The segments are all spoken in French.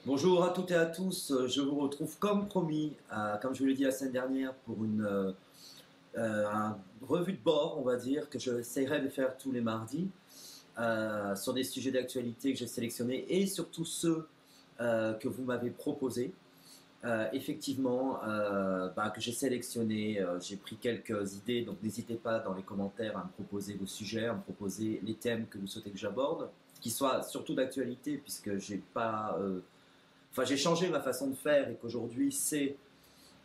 Bonjour à toutes et à tous, je vous retrouve comme promis, comme je vous l'ai dit la semaine dernière, pour une revue de bord, on va dire, que j'essaierai de faire tous les mardis, sur des sujets d'actualité que j'ai sélectionnés et surtout ceux que vous m'avez proposés. Que j'ai sélectionné, j'ai pris quelques idées, donc n'hésitez pas dans les commentaires à me proposer vos sujets, à me proposer les thèmes que vous souhaitez que j'aborde, qui soient surtout d'actualité, puisque j'ai pas j'ai changé ma façon de faire et qu'aujourd'hui c'est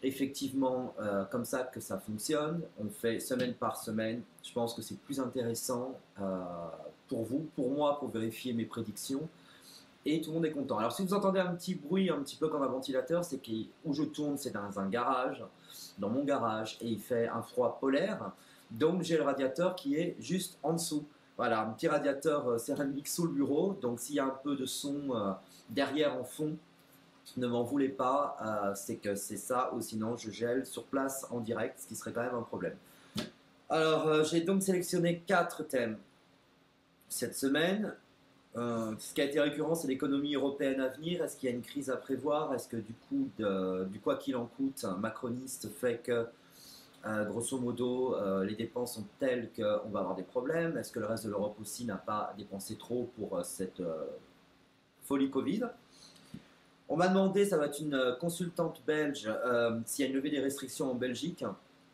effectivement comme ça que ça fonctionne. On fait semaine par semaine. Je pense que c'est plus intéressant pour vous, pour moi, pour vérifier mes prédictions. Et tout le monde est content. Alors si vous entendez un petit bruit, un petit peu comme un ventilateur, c'est que où je tourne, c'est dans un garage, dans mon garage, et il fait un froid polaire. Donc j'ai le radiateur qui est juste en dessous. Voilà, un petit radiateur céramique sous le bureau. Donc s'il y a un peu de son derrière en fond, ne m'en voulez pas, c'est que c'est ça, ou sinon je gèle sur place en direct, ce qui serait quand même un problème. Alors, j'ai donc sélectionné 4 thèmes cette semaine. Ce qui a été récurrent, c'est l'économie européenne à venir. Est-ce qu'il y a une crise à prévoir? Est-ce que du coup, du quoi qu'il en coûte, un macroniste fait que, grosso modo, les dépenses sont telles qu'on va avoir des problèmes? Est-ce que le reste de l'Europe aussi n'a pas dépensé trop pour cette folie Covid? On m'a demandé, ça va être une consultante belge, s'il y a une levée des restrictions en Belgique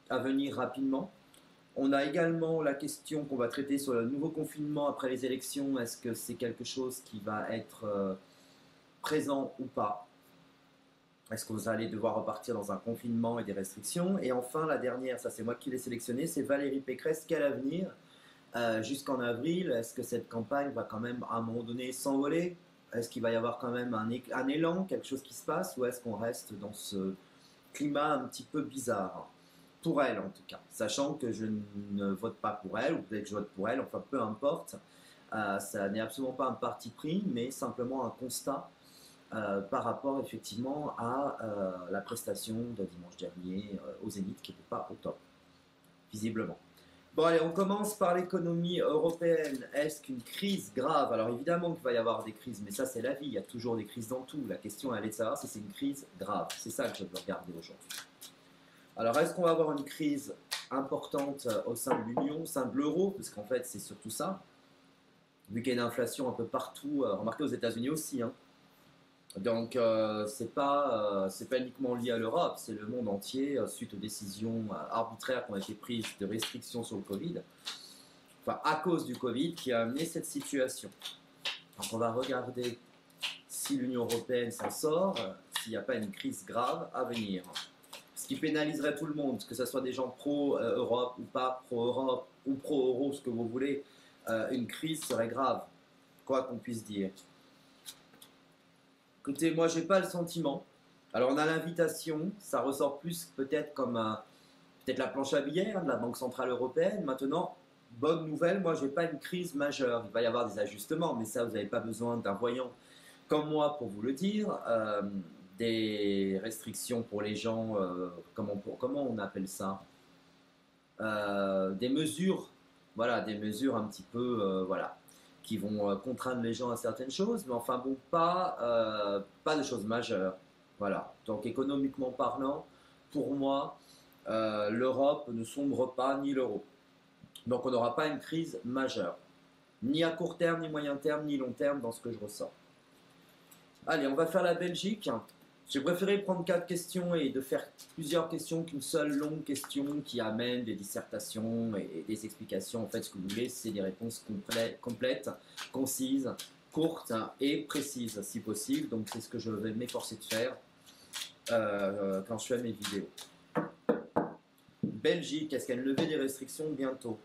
à venir rapidement. On a également la question qu'on va traiter sur le nouveau confinement après les élections. Est-ce que c'est quelque chose qui va être présent ou pas? Est-ce que vous allez devoir repartir dans un confinement et des restrictions? Et enfin, la dernière, ça c'est moi qui l'ai sélectionnée, c'est Valérie Pécresse. Quel avenir jusqu'en avril? Est-ce que cette campagne va quand même à un moment donné s'envoler? Est-ce qu'il va y avoir quand même un élan, quelque chose qui se passe? Ou est-ce qu'on reste dans ce climat un petit peu bizarre? Pour elle en tout cas, sachant que je ne vote pas pour elle, ou peut-être que je vote pour elle, enfin peu importe. Ça n'est absolument pas un parti pris, mais simplement un constat par rapport effectivement à la prestation de dimanche dernier au Zénith qui n'était pas au top, visiblement. Bon allez, on commence par l'économie européenne. Est-ce qu'une crise grave? Alors évidemment qu'il va y avoir des crises, mais ça c'est la vie, il y a toujours des crises dans tout. La question elle est de savoir si c'est une crise grave. C'est ça que je veux regarder aujourd'hui. Alors est-ce qu'on va avoir une crise importante au sein de l'Union, au sein de l'euro? Parce qu'en fait c'est surtout ça. Vu qu'il y a une inflation un peu partout, remarquez aux États-Unis aussi, hein. Donc c'est pas uniquement lié à l'Europe, c'est le monde entier suite aux décisions arbitraires qui ont été prises de restrictions sur le Covid, enfin à cause du Covid qui a amené cette situation. Donc on va regarder si l'Union européenne s'en sort, s'il n'y a pas une crise grave à venir. Ce qui pénaliserait tout le monde, que ce soit des gens pro-Europe ou pas pro-Europe ou pro-euro, ce que vous voulez, une crise serait grave, quoi qu'on puisse dire. Écoutez, moi, j'ai pas le sentiment. Alors, on a l'invitation, ça ressort plus peut-être comme peut-être la planche à billets de la Banque Centrale Européenne. Maintenant, bonne nouvelle, moi, j'ai pas une crise majeure. Il va y avoir des ajustements, mais ça, vous n'avez pas besoin d'un voyant comme moi pour vous le dire. Des restrictions pour les gens, comment on appelle ça? Des mesures, voilà, des mesures un petit peu, voilà, qui vont contraindre les gens à certaines choses, mais enfin bon, pas de choses majeures. Voilà. Donc économiquement parlant, pour moi, l'Europe ne sombre pas ni l'euro. Donc on n'aura pas une crise majeure, ni à court terme, ni moyen terme, ni long terme dans ce que je ressens. Allez, on va faire la Belgique. J'ai préféré prendre 4 questions et de faire plusieurs questions qu'une seule longue question qui amène des dissertations et des explications. En fait, ce que vous voulez, c'est des réponses complètes, concises, courtes et précises, si possible. Donc, c'est ce que je vais m'efforcer de faire quand je fais mes vidéos. Belgique, est-ce qu'il y a une levée des restrictions bientôt?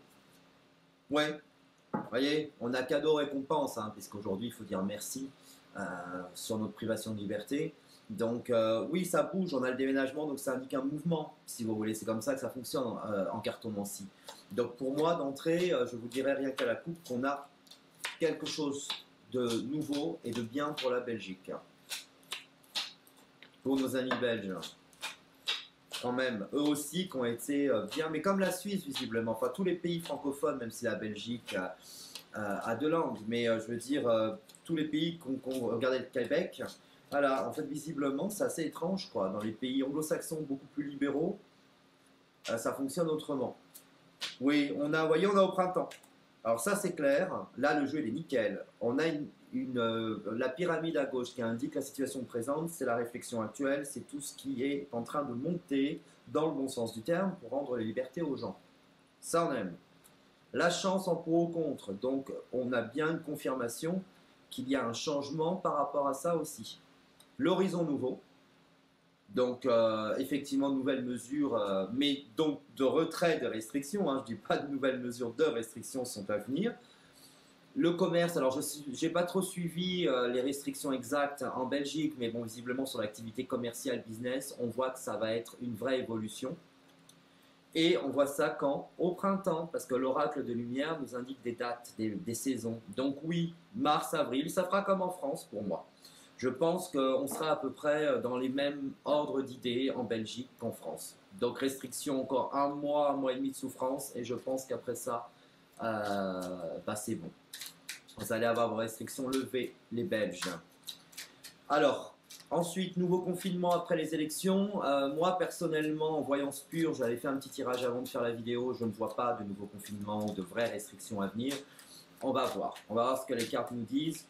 Ouais, vous voyez, on a cadeau récompense, hein, puisqu'aujourd'hui, il faut dire merci sur notre privation de liberté. Donc oui, ça bouge, on a le déménagement, donc ça indique un mouvement, si vous voulez. C'est comme ça que ça fonctionne en cartomancie. Donc pour moi, d'entrée, je vous dirais rien qu'à la coupe qu'on a quelque chose de nouveau et de bien pour la Belgique. Pour nos amis belges. Quand même, eux aussi qui ont été bien, mais comme la Suisse visiblement, enfin tous les pays francophones, même si la Belgique a 2 langues, mais je veux dire, tous les pays qu'on regardait le Québec, Voilà, en fait, visiblement, c'est assez étrange, quoi. Dans les pays anglo-saxons beaucoup plus libéraux, ça fonctionne autrement. Oui, vous voyez, on a au printemps. Alors ça, c'est clair. Là, le jeu, il est nickel. On a la pyramide à gauche qui indique la situation présente, c'est la réflexion actuelle, c'est tout ce qui est en train de monter dans le bon sens du terme pour rendre les libertés aux gens. Ça, on aime. La chance en pour ou contre. Donc, on a bien une confirmation qu'il y a un changement par rapport à ça aussi. L'horizon nouveau. Donc, effectivement, de nouvelles mesures, mais donc de retrait de restrictions. Hein, je ne dis pas de nouvelles mesures de restrictions sont à venir. Le commerce, alors je n'ai pas trop suivi les restrictions exactes en Belgique, mais bon, visiblement sur l'activité commerciale, business, on voit que ça va être une vraie évolution. Et on voit ça quand? Au printemps, parce que l'oracle de lumière nous indique des dates, des saisons. Donc oui, mars, avril, ça fera comme en France pour moi. Je pense qu'on sera à peu près dans les mêmes ordres d'idées en Belgique qu'en France. Donc restriction encore un mois et demi de souffrance, et je pense qu'après ça, c'est bon. Vous allez avoir vos restrictions levées, les Belges. Alors, ensuite, nouveau confinement après les élections. Moi, personnellement, en voyance pure, j'avais fait un petit tirage avant de faire la vidéo. Je ne vois pas de nouveau confinement ou de vraies restrictions à venir. On va voir. On va voir ce que les cartes nous disent.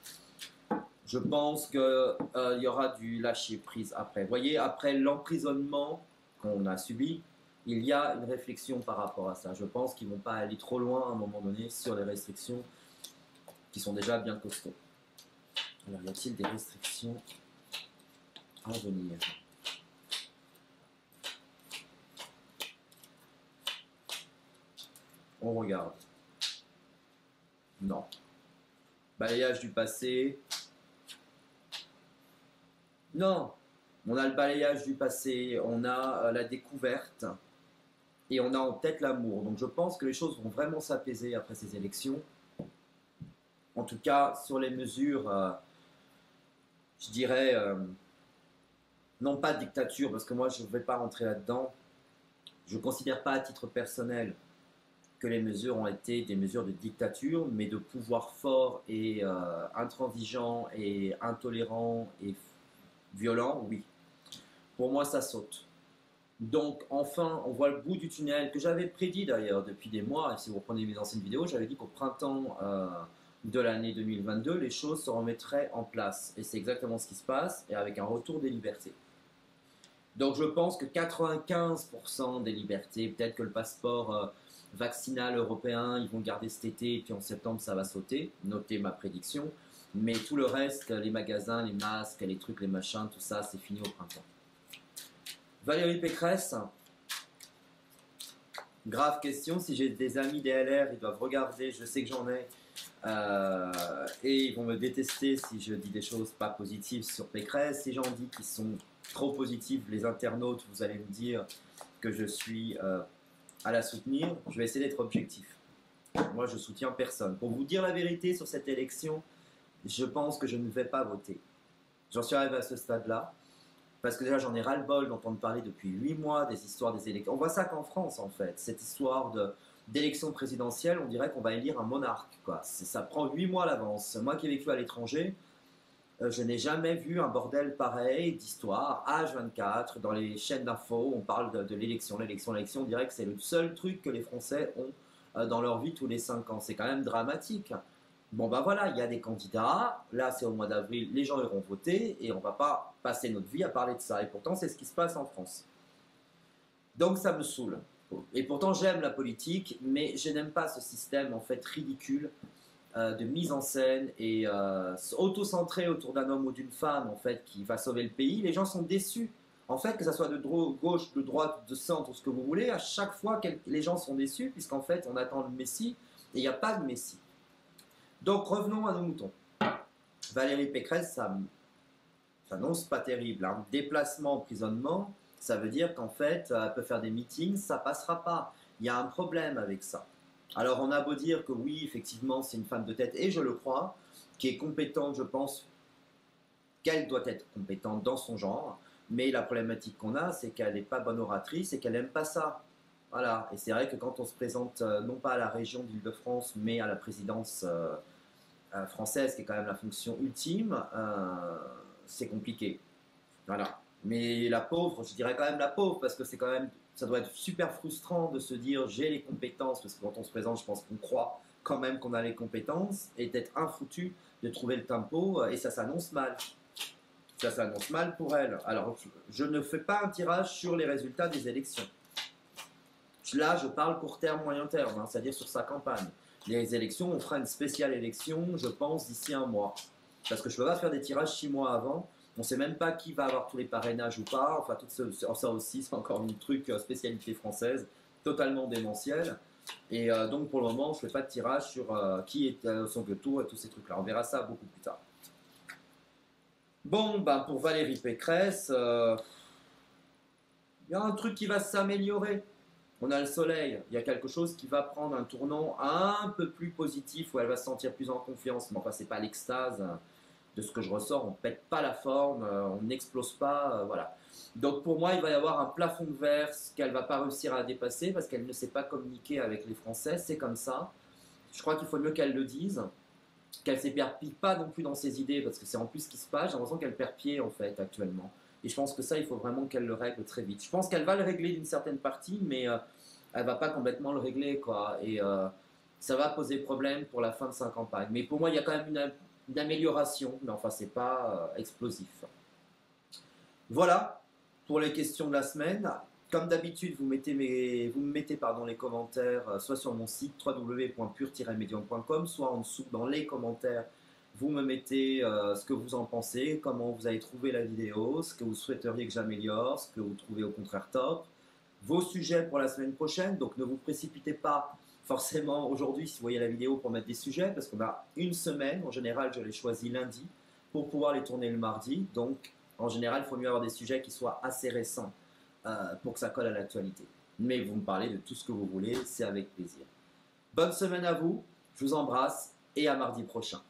Je pense qu'il y aura du lâcher prise après. Vous voyez, après l'emprisonnement qu'on a subi, il y a une réflexion par rapport à ça. Je pense qu'ils ne vont pas aller trop loin à un moment donné sur les restrictions qui sont déjà bien costauds. Alors, y a-t-il des restrictions à venir? On regarde. Non. Balayage du passé. Non. On a le balayage du passé, on a la découverte et on a en tête l'amour. Donc je pense que les choses vont vraiment s'apaiser après ces élections. En tout cas, sur les mesures, je dirais, non pas de dictature, parce que moi je ne vais pas rentrer là-dedans. Je ne considère pas à titre personnel que les mesures ont été des mesures de dictature, mais de pouvoir fort et intransigeant et intolérant et violent, oui. Pour moi, ça saute. Donc, enfin, on voit le bout du tunnel que j'avais prédit d'ailleurs depuis des mois. Et si vous reprenez mes anciennes vidéos, j'avais dit qu'au printemps de l'année 2022, les choses se remettraient en place. Et c'est exactement ce qui se passe, et avec un retour des libertés. Donc, je pense que 95% des libertés, peut-être que le passeport vaccinal européen, ils vont le garder cet été, et puis en septembre, ça va sauter. Notez ma prédiction. Mais tout le reste, les magasins, les masques, les trucs, les machins, tout ça, c'est fini au printemps. Valérie Pécresse, grave question. Si j'ai des amis DLR, ils doivent regarder, je sais que j'en ai, et ils vont me détester si je dis des choses pas positives sur Pécresse. Si j'en dis qui sont trop positives, les internautes, vous allez me dire que je suis à la soutenir. Je vais essayer d'être objectif. Moi, je soutiens personne. Pour vous dire la vérité sur cette élection, je pense que je ne vais pas voter. J'en suis arrivé à ce stade-là. Parce que déjà, j'en ai ras-le-bol d'entendre parler depuis 8 mois des histoires des élections. On voit ça qu'en France, en fait. Cette histoire d'élection présidentielle, on dirait qu'on va élire un monarque, quoi. Ça prend 8 mois à l'avance. Moi qui ai vécu à l'étranger, je n'ai jamais vu un bordel pareil d'histoire. H24, dans les chaînes d'infos, on parle de l'élection. L'élection, on dirait que c'est le seul truc que les Français ont dans leur vie tous les 5 ans. C'est quand même dramatique. Bon ben voilà, il y a des candidats, là c'est au mois d'avril, les gens iront voter et on ne va pas passer notre vie à parler de ça. Et pourtant c'est ce qui se passe en France. Donc ça me saoule. Et pourtant j'aime la politique, mais je n'aime pas ce système en fait ridicule de mise en scène et auto-centré autour d'un homme ou d'une femme en fait qui va sauver le pays. Les gens sont déçus. En fait, que ça soit de gauche, de droite, de centre, ce que vous voulez, à chaque fois les gens sont déçus puisqu'en fait on attend le Messie et il n'y a pas de Messie. Donc revenons à nos moutons. Valérie Pécresse, ça n'annonce pas terrible. Hein. Déplacement, emprisonnement, ça veut dire qu'en fait, elle peut faire des meetings, ça passera pas. Il y a un problème avec ça. Alors on a beau dire que oui, effectivement, c'est une femme de tête, et je le crois, qui est compétente, je pense qu'elle doit être compétente dans son genre, mais la problématique qu'on a, c'est qu'elle n'est pas bonne oratrice et qu'elle n'aime pas ça. Voilà, et c'est vrai que quand on se présente non pas à la région d'Île-de-France, mais à la présidence française, qui est quand même la fonction ultime, c'est compliqué. Voilà. Mais la pauvre, je dirais quand même la pauvre, parce que c'est quand même, ça doit être super frustrant de se dire j'ai les compétences, parce que quand on se présente, je pense qu'on croit quand même qu'on a les compétences, et d'être infoutu de trouver le tempo, et ça s'annonce mal. Ça s'annonce mal pour elle. Alors, je ne fais pas un tirage sur les résultats des élections. Là, je parle court terme, moyen terme, hein, c'est-à-dire sur sa campagne. Les élections, on fera une spéciale élection, je pense, d'ici un mois. Parce que je ne peux pas faire des tirages 6 mois avant. On ne sait même pas qui va avoir tous les parrainages ou pas. Enfin, tout ça aussi, c'est encore une truc spécialité française, totalement démentielle. Et donc, pour le moment, je ne fais pas de tirage sur qui est au second tour et tous ces trucs-là. On verra ça beaucoup plus tard. Bon, ben, pour Valérie Pécresse, il y a un truc qui va s'améliorer. On a le soleil, il y a quelque chose qui va prendre un tournant un peu plus positif, où elle va se sentir plus en confiance. Mais enfin, c'est pas l'extase de ce que je ressors, on pète pas la forme, on n'explose pas, voilà. Donc pour moi, il va y avoir un plafond de verre qu'elle va pas réussir à dépasser parce qu'elle ne sait pas communiquer avec les Français, c'est comme ça. Je crois qu'il faut mieux qu'elle le dise, qu'elle s'éperpille pas non plus dans ses idées, parce que c'est en plus ce qui se passe, j'ai l'impression qu'elle perd pied en fait actuellement. Et je pense que ça, il faut vraiment qu'elle le règle très vite. Je pense qu'elle va le régler d'une certaine partie, mais elle va pas complètement le régler, quoi. Et ça va poser problème pour la fin de sa campagne. Mais pour moi, il y a quand même une amélioration, mais enfin, c'est pas explosif. Voilà pour les questions de la semaine. Comme d'habitude, vous me mettez les commentaires soit sur mon site www.pur-medium.com, soit en dessous dans les commentaires. Vous me mettez ce que vous en pensez, comment vous avez trouvé la vidéo, ce que vous souhaiteriez que j'améliore, ce que vous trouvez au contraire top, vos sujets pour la semaine prochaine. Donc ne vous précipitez pas forcément aujourd'hui si vous voyez la vidéo pour mettre des sujets, parce qu'on a une semaine. En général, je les choisis lundi pour pouvoir les tourner le mardi. Donc en général, il faut mieux avoir des sujets qui soient assez récents pour que ça colle à l'actualité. Mais vous me parlez de tout ce que vous voulez, c'est avec plaisir. Bonne semaine à vous, je vous embrasse et à mardi prochain.